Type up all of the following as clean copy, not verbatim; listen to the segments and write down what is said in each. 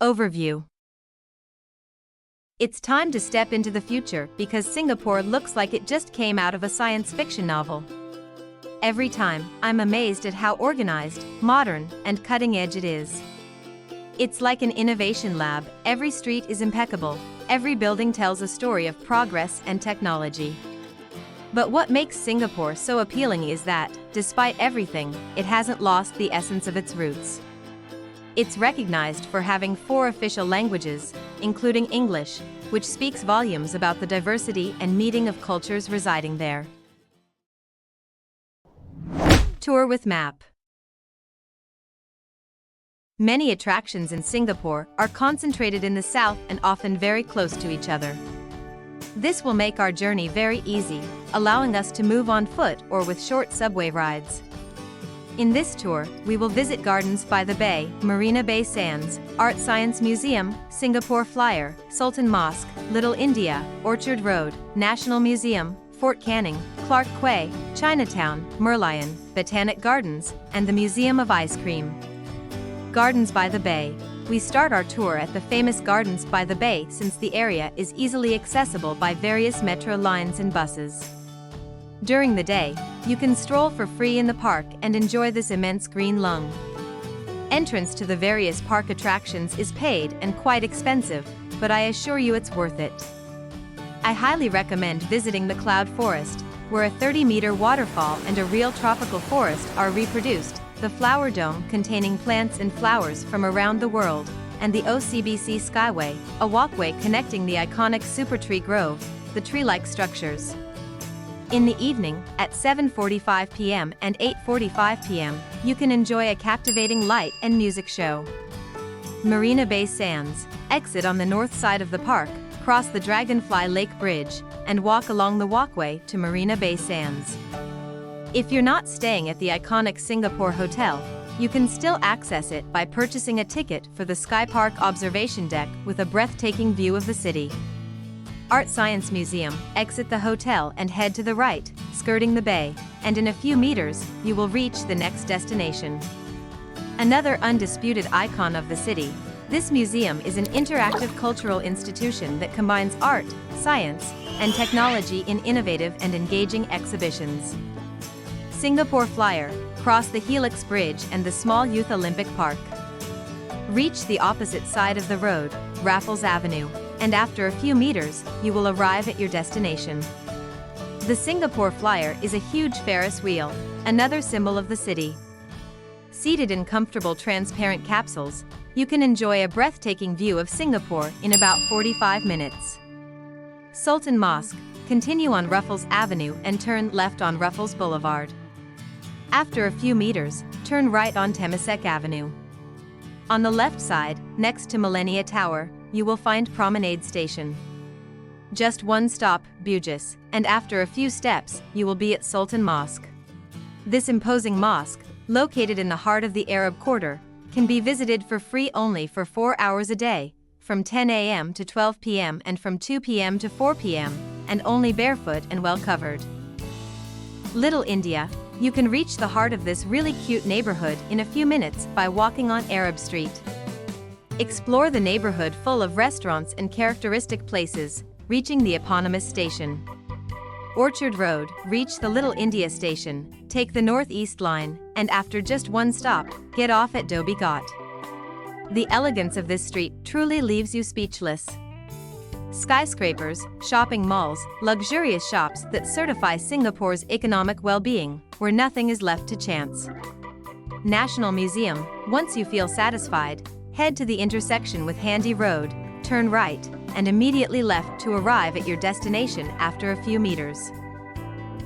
Overview. It's time to step into the future because Singapore looks like it just came out of a science fiction novel. Every time, I'm amazed at how organized, modern, and cutting-edge it is. It's like an innovation lab. Every street is impeccable, every building tells a story of progress and technology. But what makes Singapore so appealing is that, despite everything, it hasn't lost the essence of its roots. It's recognized for having 4 official languages, including English, which speaks volumes about the diversity and meeting of cultures residing there. Tour with map. Many attractions in Singapore are concentrated in the south and often very close to each other. This will make our journey very easy, allowing us to move on foot or with short subway rides. In this tour, we will visit Gardens by the Bay, Marina Bay Sands, Art Science Museum, Singapore Flyer, Sultan Mosque, Little India, Orchard Road, National Museum, Fort Canning, Clark Quay, Chinatown, Merlion, Botanic Gardens, and the Museum of Ice Cream. Gardens by the Bay. We start our tour at the famous Gardens by the Bay since the area is easily accessible by various metro lines and buses. During the day, you can stroll for free in the park and enjoy this immense green lung. Entrance to the various park attractions is paid and quite expensive, but I assure you it's worth it. I highly recommend visiting the Cloud Forest, where a 30-meter waterfall and a real tropical forest are reproduced, the Flower Dome containing plants and flowers from around the world, and the OCBC Skyway, a walkway connecting the iconic Supertree Grove, the tree-like structures. In the evening, at 7:45 p.m. and 8:45 p.m., you can enjoy a captivating light and music show. Marina Bay Sands. Exit on the north side of the park, cross the Dragonfly Lake Bridge, and walk along the walkway to Marina Bay Sands. If you're not staying at the iconic Singapore Hotel, you can still access it by purchasing a ticket for the Sky Park observation deck with a breathtaking view of the city. Art Science Museum. Exit the hotel and head to the right, skirting the bay, and in a few meters, you will reach the next destination. Another undisputed icon of the city, this museum is an interactive cultural institution that combines art, science, and technology in innovative and engaging exhibitions. Singapore Flyer. Cross the Helix Bridge and the small Youth Olympic Park. Reach the opposite side of the road, Raffles Avenue, and after a few meters, you will arrive at your destination. The Singapore Flyer is a huge Ferris wheel, another symbol of the city. Seated in comfortable transparent capsules, you can enjoy a breathtaking view of Singapore in about 45 minutes. Sultan Mosque. Continue on Raffles Avenue and turn left on Raffles Boulevard. After a few meters, turn right on Temasek Avenue. On the left side, next to Millenia Tower, you will find Promenade Station. Just one stop, Bugis, and after a few steps, you will be at Sultan Mosque. This imposing mosque, located in the heart of the Arab Quarter, can be visited for free only for 4 hours a day, from 10 a.m. to 12 p.m. and from 2 p.m. to 4 p.m., and only barefoot and well covered. Little India. You can reach the heart of this really cute neighborhood in a few minutes by walking on Arab Street. Explore the neighborhood full of restaurants and characteristic places, reaching the eponymous station. Orchard Road. Reach the Little India station, take the Northeast Line, and after just one stop, get off at Dhoby Ghat. The elegance of this street truly leaves you speechless. Skyscrapers, shopping malls, luxurious shops that certify Singapore's economic well-being, where nothing is left to chance. National Museum. Once you feel satisfied, head to the intersection with Handy Road, turn right, and immediately left to arrive at your destination after a few meters.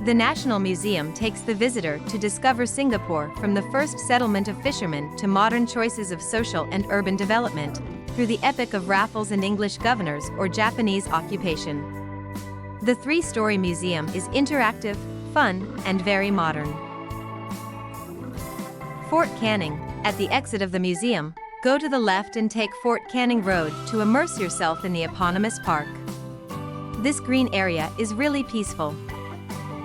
The National Museum takes the visitor to discover Singapore from the first settlement of fishermen to modern choices of social and urban development, through the epic of Raffles and English governors or Japanese occupation. The 3-story museum is interactive, fun, and very modern. Fort Canning. At the exit of the museum, go to the left and take Fort Canning Road to immerse yourself in the eponymous park. This green area is really peaceful.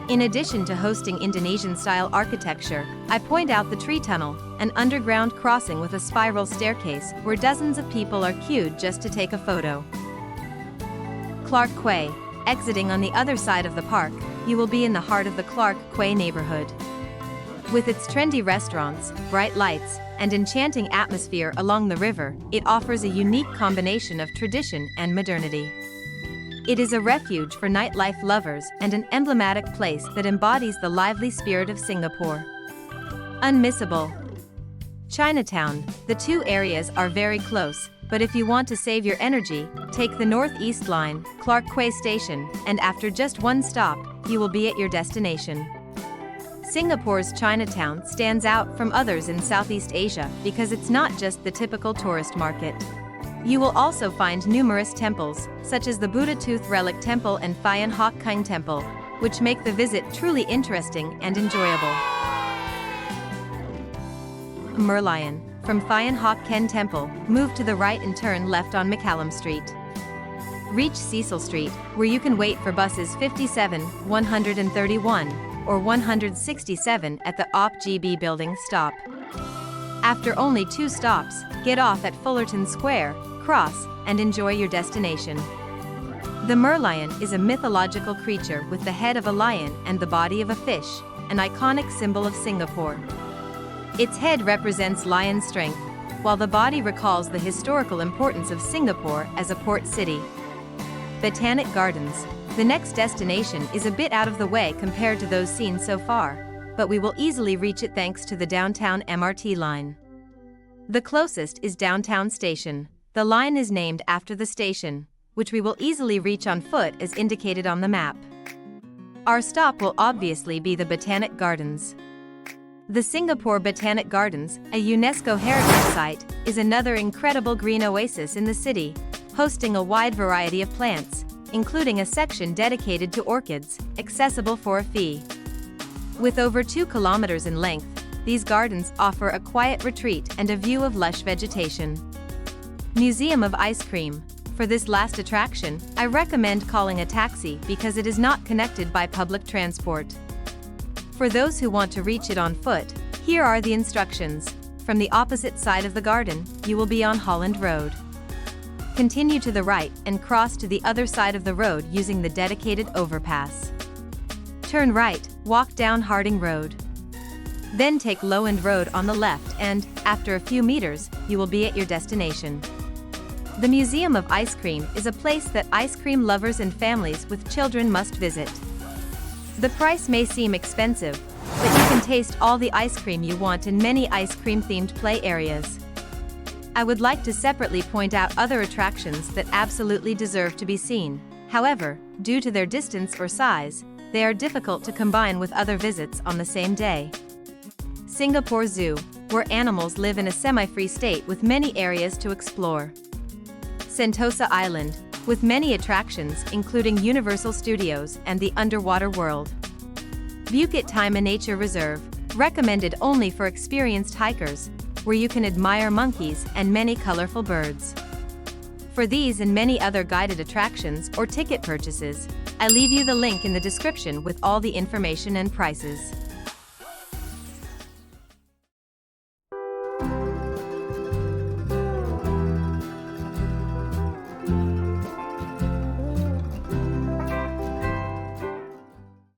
In addition to hosting Indonesian-style architecture, I point out the tree tunnel, an underground crossing with a spiral staircase where dozens of people are queued just to take a photo. Clark Quay. Exiting on the other side of the park, you will be in the heart of the Clark Quay neighborhood. With its trendy restaurants, bright lights, and enchanting atmosphere along the river, it offers a unique combination of tradition and modernity. It is a refuge for nightlife lovers and an emblematic place that embodies the lively spirit of Singapore. Unmissable. Chinatown. The two areas are very close, but if you want to save your energy, take the Northeast Line, Clark Quay Station, and after just one stop, you will be at your destination. Singapore's Chinatown stands out from others in Southeast Asia because it's not just the typical tourist market. You will also find numerous temples, such as the Buddha Tooth Relic Temple and Phayan Hock Keng Temple, which make the visit truly interesting and enjoyable. Merlion. From Phayan Hock Keng Temple, move to the right and turn left on McCallum Street. Reach Cecil Street, where you can wait for buses 57, 131, or 167 at the OPGB building stop. After only 2 stops, get off at Fullerton Square, cross, and enjoy your destination. The merlion is a mythological creature with the head of a lion and the body of a fish, an iconic symbol of Singapore. Its head represents lion strength, while the body recalls the historical importance of Singapore as a port city. Botanic Gardens. The next destination is a bit out of the way compared to those seen so far, but we will easily reach it thanks to the downtown MRT line. The closest is Downtown Station. The line is named after the station, which we will easily reach on foot as indicated on the map. Our stop will obviously be the Botanic Gardens. The Singapore Botanic Gardens, a UNESCO heritage site, is another incredible green oasis in the city, hosting a wide variety of plants, including a section dedicated to orchids, accessible for a fee. With over 2 kilometers in length, these gardens offer a quiet retreat and a view of lush vegetation. Museum of Ice Cream. For this last attraction, I recommend calling a taxi because it is not connected by public transport. For those who want to reach it on foot, here are the instructions. From the opposite side of the garden, you will be on Holland Road. Continue to the right and cross to the other side of the road using the dedicated overpass. Turn right, walk down Harding Road. Then take Low End Road on the left and, after a few meters, you will be at your destination. The Museum of Ice Cream is a place that ice cream lovers and families with children must visit. The price may seem expensive, but you can taste all the ice cream you want in many ice cream-themed play areas. I would like to separately point out other attractions that absolutely deserve to be seen. However, due to their distance or size, they are difficult to combine with other visits on the same day. Singapore Zoo, where animals live in a semi-free state with many areas to explore. Sentosa Island, with many attractions including Universal Studios and the Underwater World. Bukit Timah Nature Reserve, recommended only for experienced hikers, where you can admire monkeys and many colorful birds. For these and many other guided attractions or ticket purchases, I leave you the link in the description with all the information and prices.